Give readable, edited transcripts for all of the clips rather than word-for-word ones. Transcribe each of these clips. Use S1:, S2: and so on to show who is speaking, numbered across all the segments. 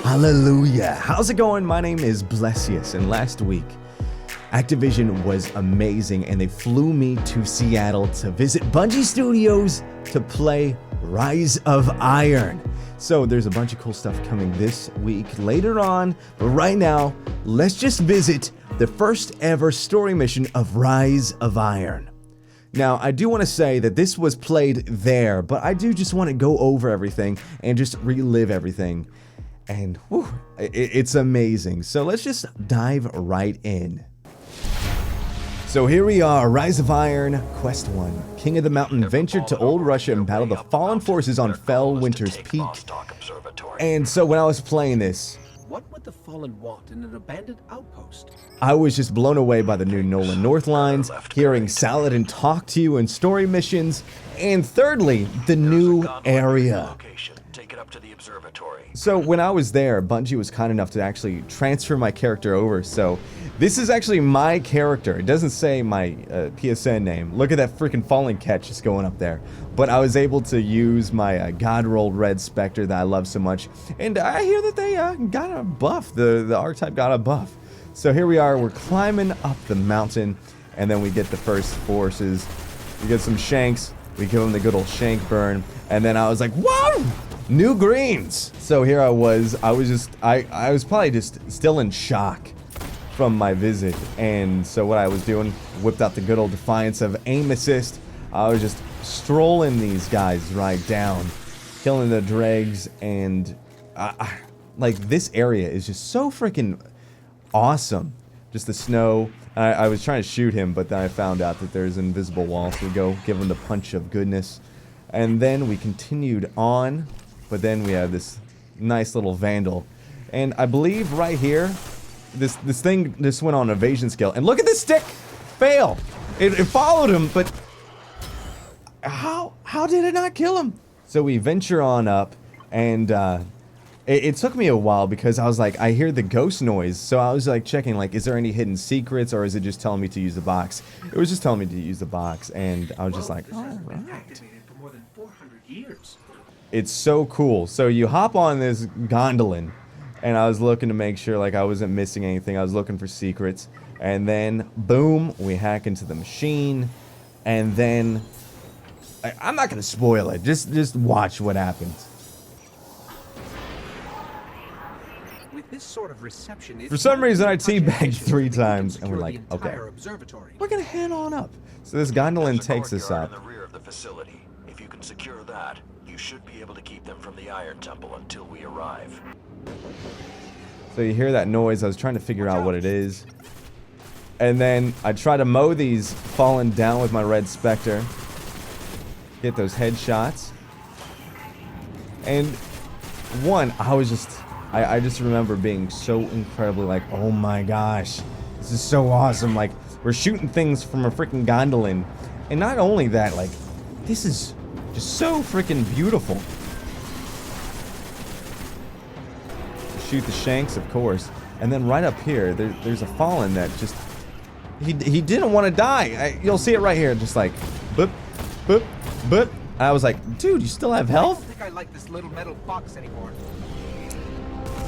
S1: Hallelujah. How's it going? My name is Blessious, and last week, Activision was amazing, and they flew me to Seattle to visit Bungie Studios to play Rise of Iron. So there's a bunch of cool stuff coming this week later on, but right now, let's just visit the first ever story mission of Rise of Iron. Now, I do want to say that this was played there, but I do just want to go over everything and just relive everything. And whew, it's amazing. So let's just dive right in. So here we are, Rise of Iron, Quest 1. King of the Mountain ventured to Old Russia and battled the fallen forces on Fell Winter's Peak. And so when I was playing this,
S2: what would the Fallen want in an abandoned outpost?
S1: I was just blown away by the new Nolan North lines, hearing Saladin talk to you in story missions, and thirdly, the new area. So when I was there, Bungie was kind enough to actually transfer my character over, so this is actually my character. It doesn't say my PSN name. Look at that freaking falling catch just going up there. But I was able to use my God Rolled Red Spectre that I love so much, and I hear that they got a buff. The archetype got a buff. So here we are, we're climbing up the mountain, and then we get the first forces. We get some shanks, we give them the good old shank burn, and then I was like, whoa! New greens! So here I was probably just still in shock from my visit, and so what I was doing, whipped out the good old defiance of aim assist. I was just strolling these guys right down, killing the dregs, and like this area is just so freaking awesome. Just the snow. I was trying to shoot him, but then I found out that there's an invisible wall, so we go give him the punch of goodness. And then we continued on, but then we had this nice little vandal. And I believe right here, this thing just went on evasion skill. And look at this stick! Fail! It followed him, but how did it not kill him? So we venture on up, and it took me a while because I was like, I hear the ghost noise, so I was like checking, like, is there any hidden secrets, or is it just telling me to use the box? It was just telling me to use the box, and I was just like, all right.
S2: For more than 400 years.
S1: It's so cool. So you hop on this gondolin, and I was looking to make sure like I wasn't missing anything. I was looking for secrets, and then boom, we hack into the machine, and then I'm not gonna spoil it. Just watch what happens.
S2: With this sort of reception,
S1: For some reason, I teabagged 3 times, and we're like, okay, we're gonna head on up. So this gondolin takes us up.
S3: In the rear of the facility. If you can secure that, you should be able to keep them from the Iron Temple until we arrive.
S1: So you hear that noise. I was trying to figure out what it is. And then I try to mow these falling down with my Red Spectre. Get those headshots. And one, I just remember being so incredibly like, oh my gosh, this is so awesome. Like, we're shooting things from a freaking gondolin. And not only that, like, this is just so freaking beautiful. Shoot the shanks, of course, and then right up here, there's a fallen that just he didn't want to die. You'll see it right here, just like boop, boop, boop. I was like, dude, you still have health?
S2: I don't think I like this little metal box anymore.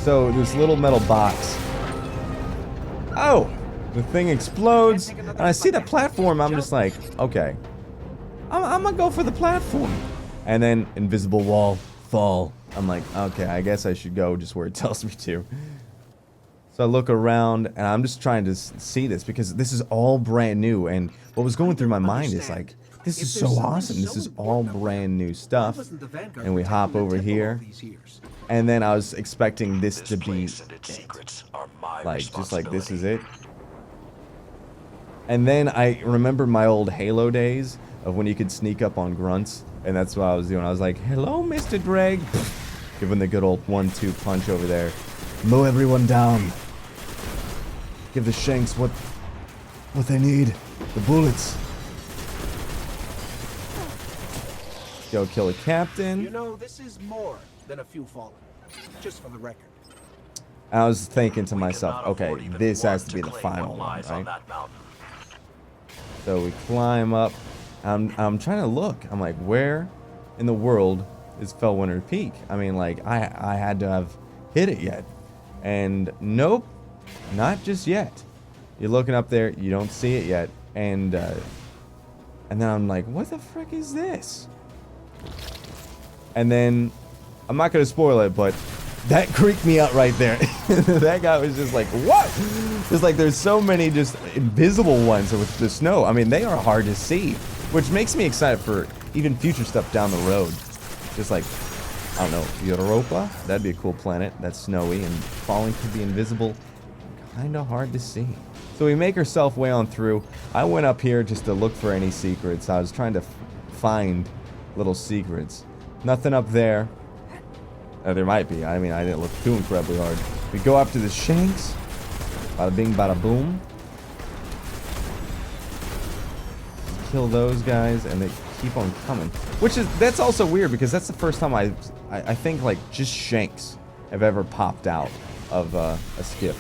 S1: So this little metal box. Oh, the thing explodes, and I see the platform. I'm just like, okay, I'm gonna go for the platform, and then invisible wall, fall. I'm like, okay, I guess I should go just where it tells me to. So I look around, and I'm just trying to see this, because this is all brand new, and what was going through my mind is like, this is so awesome. This is all brand new stuff. And we hop over here, and then I was expecting this to be like, just like this is it. And then I remember my old Halo days of when you could sneak up on grunts, and that's what I was doing. I was like, hello, Mr. Dreg. Giving the good old 1-2 punch over there. Mow everyone down. Give the shanks what they need. The bullets. Go kill a captain.
S2: You know, this is more than a few fallen. Just for the record.
S1: I was thinking to myself, okay, this has to be the final one, right? So we climb up. I'm trying to look. I'm like, where in the world is Fellwinter Peak? I mean, like, I had to have hit it yet. And nope, not just yet. You're looking up there, you don't see it yet. And then I'm like, what the frick is this? And then, I'm not gonna spoil it, but that creeped me out right there. That guy was just like, what? It's like there's so many just invisible ones with the snow. I mean, they are hard to see, which makes me excited for even future stuff down the road. Just like, I don't know, Europa? That'd be a cool planet. That's snowy and falling could be invisible. Kinda hard to see. So we make ourselves way on through. I went up here just to look for any secrets. I was trying to find little secrets. Nothing up there. There might be. I mean, I didn't look too incredibly hard. We go up to the shanks. Bada bing, bada boom. Kill those guys, and they keep on coming. That's also weird, because that's the first time I think, like, just shanks have ever popped out of a skiff.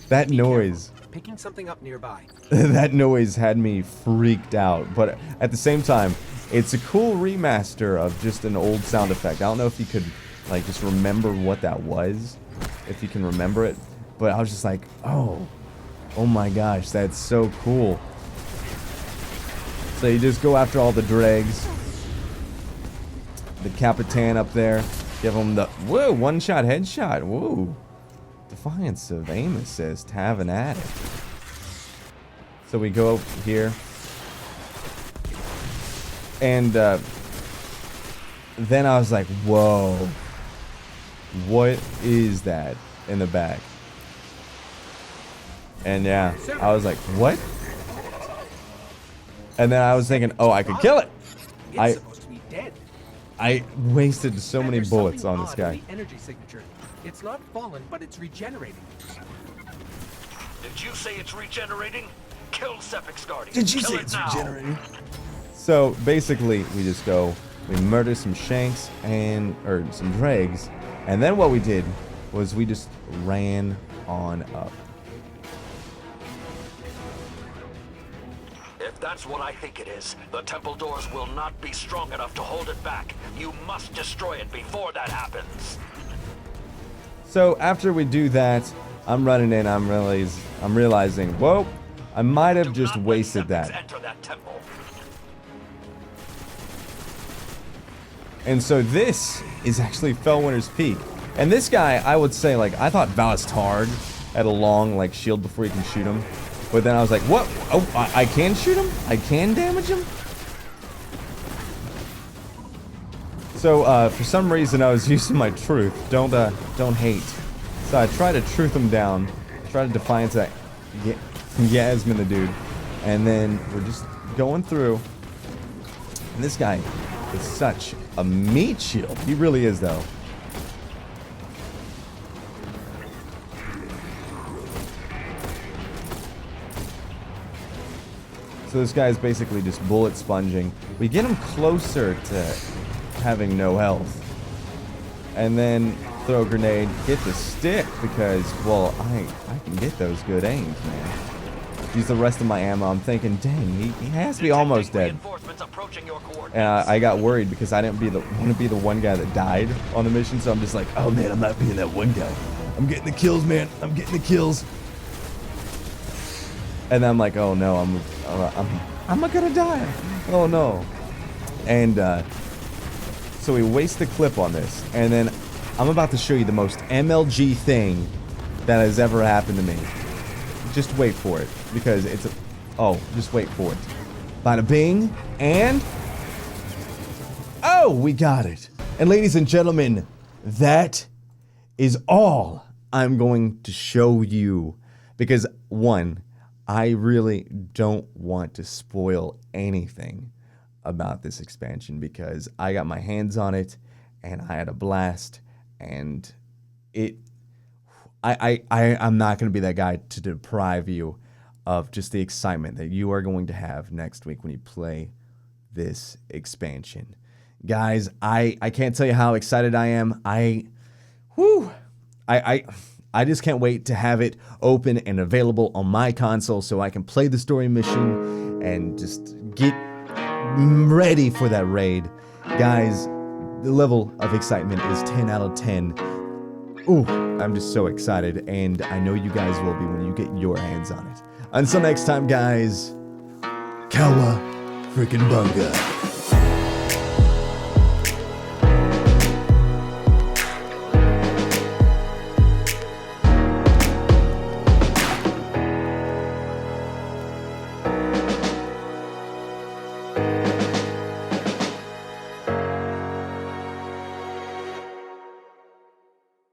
S1: That noise.
S2: Picking something up nearby.
S1: That noise had me freaked out, but at the same time, it's a cool remaster of just an old sound effect. I don't know if you could, like, just remember what that was, if you can remember it, but I was just like, oh my gosh, that's so cool. So you just go after all the dregs. The Capitan up there, give him the, whoa, one-shot headshot, whoa. Defiance of aim assist, having at it. So we go up here. And then I was like, whoa. What is that in the back? And yeah, I was like, what? And then I was thinking, oh, I could kill it.
S2: It's supposed to be dead.
S1: I wasted so many bullets on this guy.
S2: The energy signature. It's not fallen, but it's regenerating.
S3: Did you say it's regenerating? Kill Sepix Guardian.
S1: Did you say it's regenerating? So basically, we just go, we murder some shanks or some dregs, and then what we did was we just ran on up.
S3: If that's what I think it is, the temple doors will not be strong enough to hold it back. You must destroy it before that happens.
S1: So after we do that, I'm running in, I'm realizing, whoa, I might have just wasted that.
S3: Enter that temple.
S1: And so this is actually Fellwinter's Peak. And this guy, I would say, like, I thought Valistard had a long, like, shield before you can shoot him. But then I was like, what? Oh, I can shoot him? I can damage him? So, for some reason, I was using my truth. Don't hate. So I tried to truth him down. Try to defiance that Yasmin the dude. And then we're just going through. And this guy is such a meat shield. He really is, though. So this guy is basically just bullet sponging. We get him closer to having no health. And then throw a grenade, get the stick, because, well, I can get those good aims, man. Use the rest of my ammo. I'm thinking, dang, he has to be almost dead. And I got worried because I didn't want to be the one guy that died on the mission, so I'm just like, oh man, I'm not being that one guy. I'm getting the kills, man. I'm getting the kills. And then I'm like, oh no, I'm not gonna die. Oh no. And so we waste the clip on this, and then I'm about to show you the most MLG thing that has ever happened to me. Just wait for it, because it's a... Oh, just wait for it. Bada bing, and... Oh, we got it. And ladies and gentlemen, that is all I'm going to show you. Because, one, I really don't want to spoil anything about this expansion, because I got my hands on it, and I had a blast, and I'm not going to be that guy to deprive you of just the excitement that you are going to have next week when you play this expansion. Guys, I can't tell you how excited I am. I just can't wait to have it open and available on my console so I can play the story mission and just get ready for that raid. Guys, the level of excitement is 10 out of 10. Ooh, I'm just so excited, and I know you guys will be when you get your hands on it. Until next time, guys, Kawa freaking bunga.